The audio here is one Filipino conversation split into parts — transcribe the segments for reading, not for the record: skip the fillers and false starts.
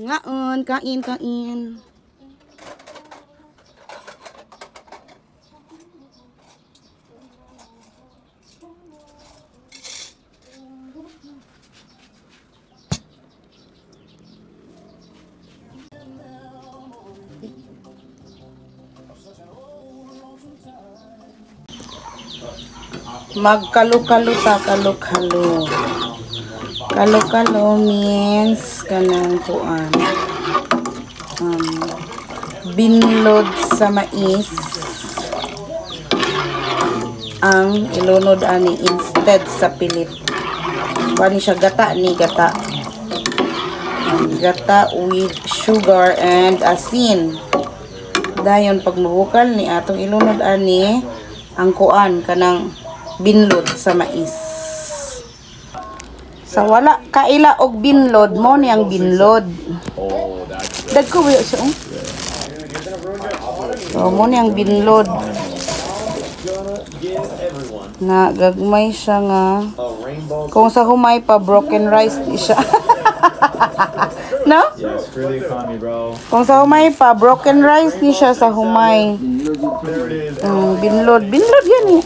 Ngaon, kain, kain. Magkalo-kalo ta, kalo-kalo. Kalo-kalo means kanang kuan. Binlod sa mais ang ilunod ani instead sa pilit. Bani siya gata ni gata. Gata with sugar and asin. Dayon pag mabukal ni atong ilunod ani ang kuan kanang binlod sa mais. Sa wala kaila og binlod mo ni ang binlod. Dagko ba siya? So mo ni ang binlod. Na gagmay siya nga. Kung sa humay pa broken rice di siya. No? Yes, for the economy, bro. Kung sa humay pa broken rice ni siya sa humay. Binlod yan eh.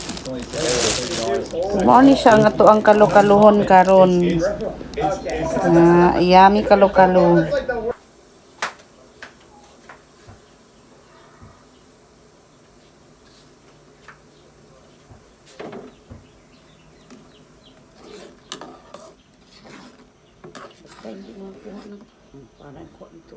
Mao ni siya nga to ang kalo-kaluhon karon. Yummy kalo-kalo. Hindi mo kuha ng parang ko ito.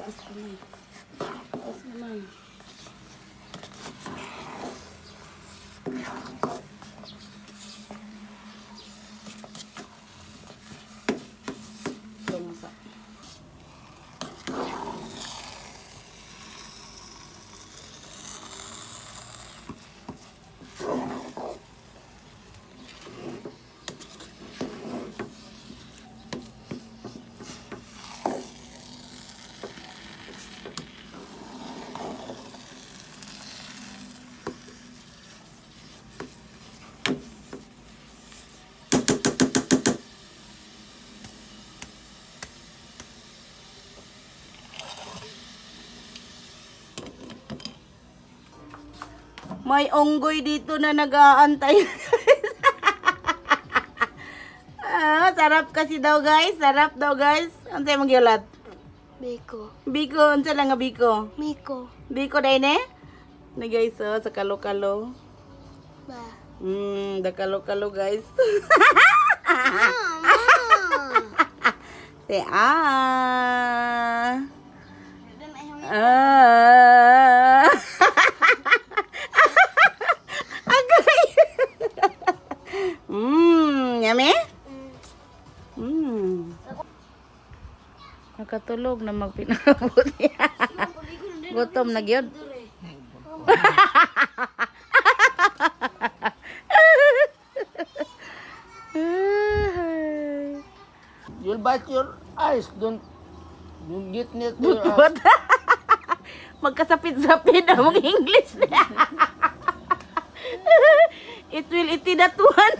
Taas naman. Tumasa. May unggoy dito na nag-aantay. Sarap kasi daw guys. Sarap daw guys. Ano sa'yo magyulat? Biko. Biko. Ano sa'yo lang nga Biko? Miko. Biko dahil eh? Na guys sa kalo-kalo. Ba. Da kalo-kalo guys. Si ah. Ah. Agay. Yummy? Nakatulog na magpinabot. Gutom na gyud. You'll bite your eyes. Don't get near to your eyes. What? Magkasapit-sapit ang English niya. It will iti datuan.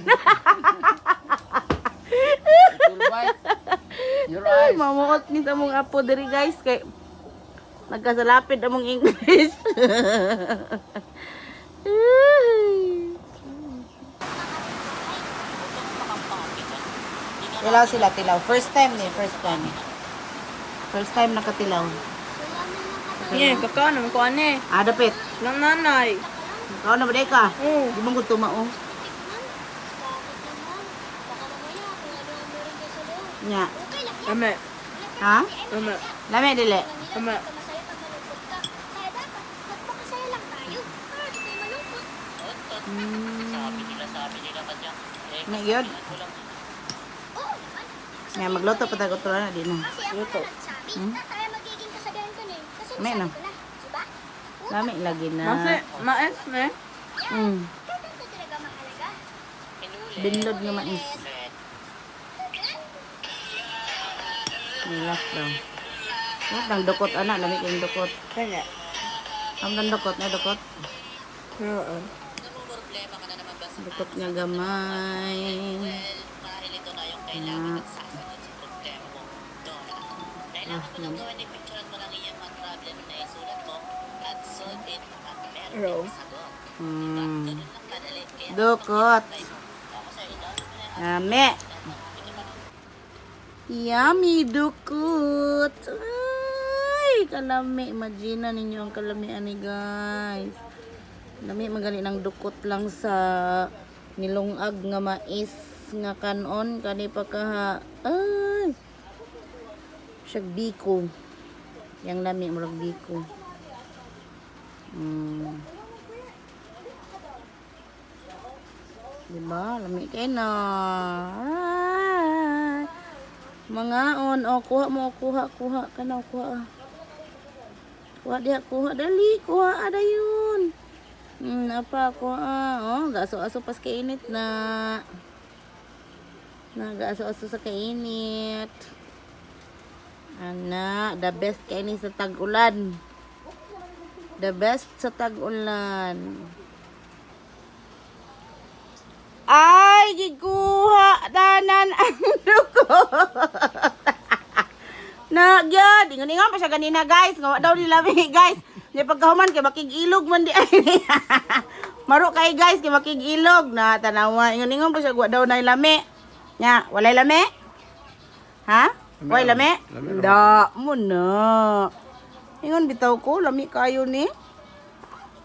You'll bite your eyes. Mamuot ni sa mong apo diri guys kay nagkasalapid among English. Tilaw sila, tilaw. First time ni, first time. First time nakatilaw. Kakao naman ko ane. Ah, dapit. Nang nanay. Ikaw na ba day ka? Oo. Di mong gutuma, oh. Nya. Ame. Ha? Ame. Lami, dili. Ame. Nya, yun. Nya, magluto pa tayo ito na, di na. Luto. May na. Lami, lagi na. Mais, ne? Binlod nga mais. Nilak daw. What nang dukot, anak? Lami kayong dukot. Kaya. Ang nang dukot, na dukot. Oo. Dukot nga gamay. Row. Dukot. Lami. Yummy dukot. Ay, kalami. Imagine ninyo ang kalami ani guys. Lami magaling ng dukot lang sa nilungag nga mais nga kanon kani pa kaha. Ay. Siyag biko. Yang lami murag biko. Diba? Lami kayo na. Ay. Mga on. O, kuha mo. Kuha. Kanaw, kuha. Kuha diha. Kuha. Dali. Kuha. Ada yun. Apa? Kuha. O, gaso-aso pas kainit na. Gaso-aso sa kainit. Ana, the best kainit sa tag-ulan. The best sa tag-ulan. Ay, giguha tanan ang dukot. Na, gyud, ingon-ingon pa siya ganina, guys. Ngawa daw nila guys. Di pagkahuman kay makig-ilog man di ay. Maro kay guys kay makig-ilog na tanawa. Ingon-ingon pa siya guwa daw nay lami. Nya, walay lami? Ha? Walay lami? Da mo na. Ingon bitaw ko, lami kayo ni.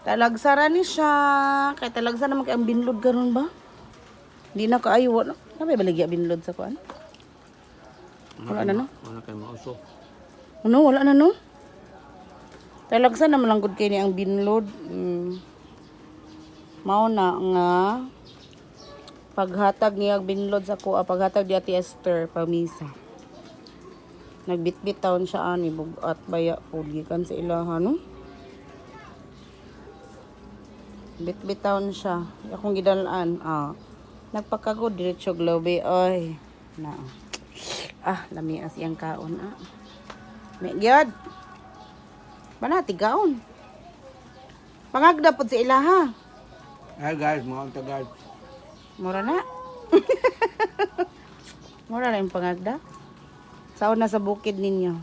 Talagsara ni siya. Kay talagsa naman kay ang binlod karon ba? Di na kaayo wala. Napay baligya binlod sa kuan? Wala na no? Wala kayo mauso. Ano, wala na no? Talagsa naman lang gud kay ni ang binlod. Mao na nga paghatag niya binlod sa kuha, paghatag di Ate Esther pamisa. Nagbitbit taon siya ani bugat baya pud gikan sa ilaha no? Bitbit taon siya. Akong gidalaan. Nagpakagod diretso globe oy. Na. Lami as iyang kaon May gyud. Bana tigaon. Pangagda pud sa ilaha. Hey guys, mga guys. Mura na. Mura na yung pangagda. Saan na sa bukid ninyo?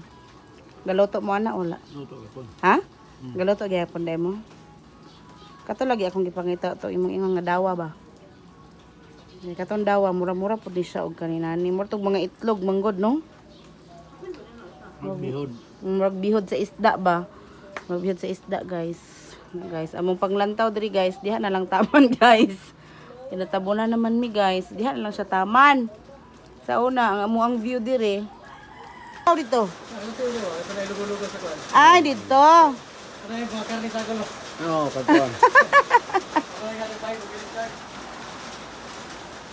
Galoto mo ana wala? Luto ko. Ha? Galoto gyapon dai mo. Kato lagi akong gipangita to imong ingon nga dawa ba? Katong dawa mura-mura pud di siya og kanina ni mo tog mga itlog manggod no? Magbihod. Murag bihod sa isda ba? Murag bihod sa isda guys. Guys, among panglantaw diri guys, diha na lang taman guys. Kinatabunan naman mi guys, diha na lang siya taman. Sa una, ang amuang view dire. Tao dito. Ay, dito. Oo, pagkuhan.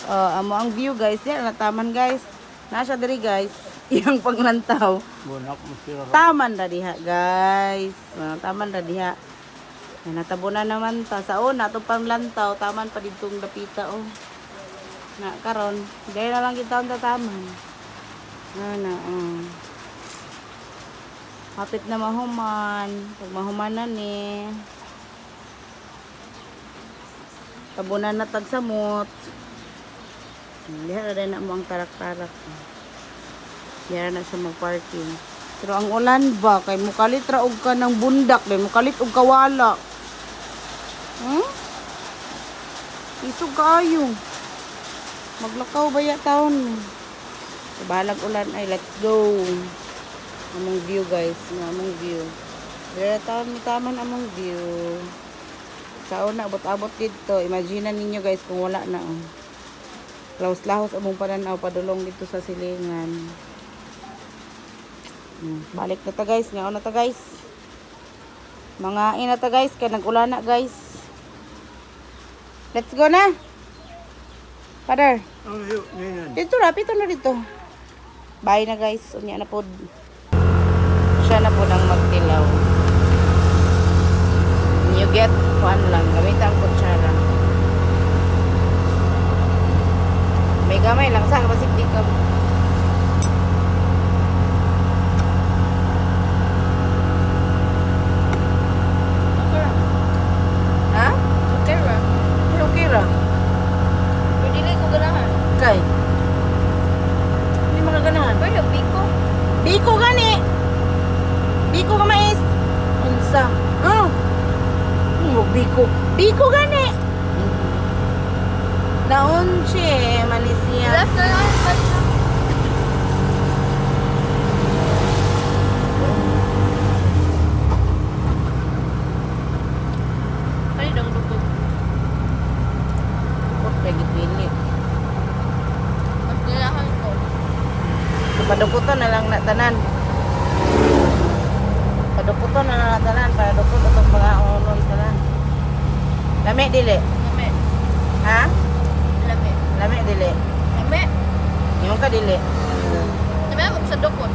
Amo ang view guys. Yan, nataman guys. Nasa diri guys. Iyang panglantaw. Bunak mo sila. Taman ra diha guys. Taman ra diha. Yan, natabo na naman ta. Sa una, itong panglantaw. Taman pa ditong dapita oh. Na karon, dahil na lang kita ang tataman. Na. Hapit na mahuman. Pag mahumanan eh. Tabunan na tagsamot. Diha na na mo ang tarak-tarak. Diha na siya mag-parking. Pero ang ulan ba, kay mukalit raog ka ng bundak, kay mukalit og kawala. Isog kaayo. Maglakaw ba ya taon? Balag ulan ay let's go. Among view guys, among view. Dira taon mi taman among view. Sa una abot-abot dito. Imagine ninyo guys kung wala na oh. Lahos-lahos among pananaw padulong dito sa silingan. Balik na ta guys, ngaon na ta guys. Mga ina ta guys, kay nag-ulan na guys. Let's go na. Father. Dito rapito na dito. Bye na guys. Unya na po. Siya na po nang magtilaw. You get one lang. Gamit ang kutsara. May gamay lang sa kapasig di ka. Ha? Okay ra. Okay ra. Pero dili ko ganahan. Kay. Hindi makaganahan. Pero biko. Biko gani. Biko ka mais. Unsa? Oh. Biko. Biko gani. Naunche, Malaysia. Last na lang. Ay, dong dukot. Huwag lagi pilit. Mas nilahan ko. Padukutan na lang na tanan. Padukutan na lang na tanan. Padukot itong mga uloy tanan. Lami dili. Lame. Ha? Lame. Lami dili. Lame. Yung ka dili. Lame ako sa dukot.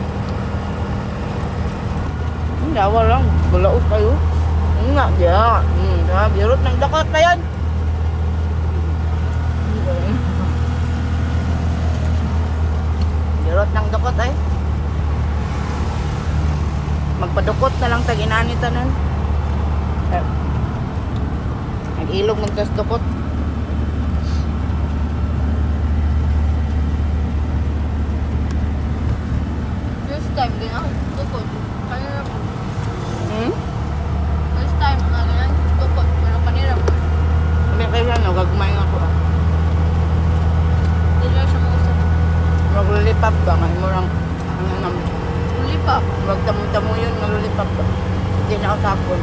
Hindi, awal lang. Bulaos kayo. Nga, diya. Birot ng dakot pa yan. Birot ng dakot ay. Magpadukot na lang tag inani tanan. Nag-ilog magtas dukot. First time din ako dukot. Kaya na po. Hmm? First time na ganyan dukot. Pero panira po. Sabi kayo lang, gagmay nga ako. Dili na siya mausap. Maglulipap ba? Ngayon mo lang. Ano naman. Uli pa. Huwag tamo-tamo yun, malulipap ba? Hindi na ako tapon.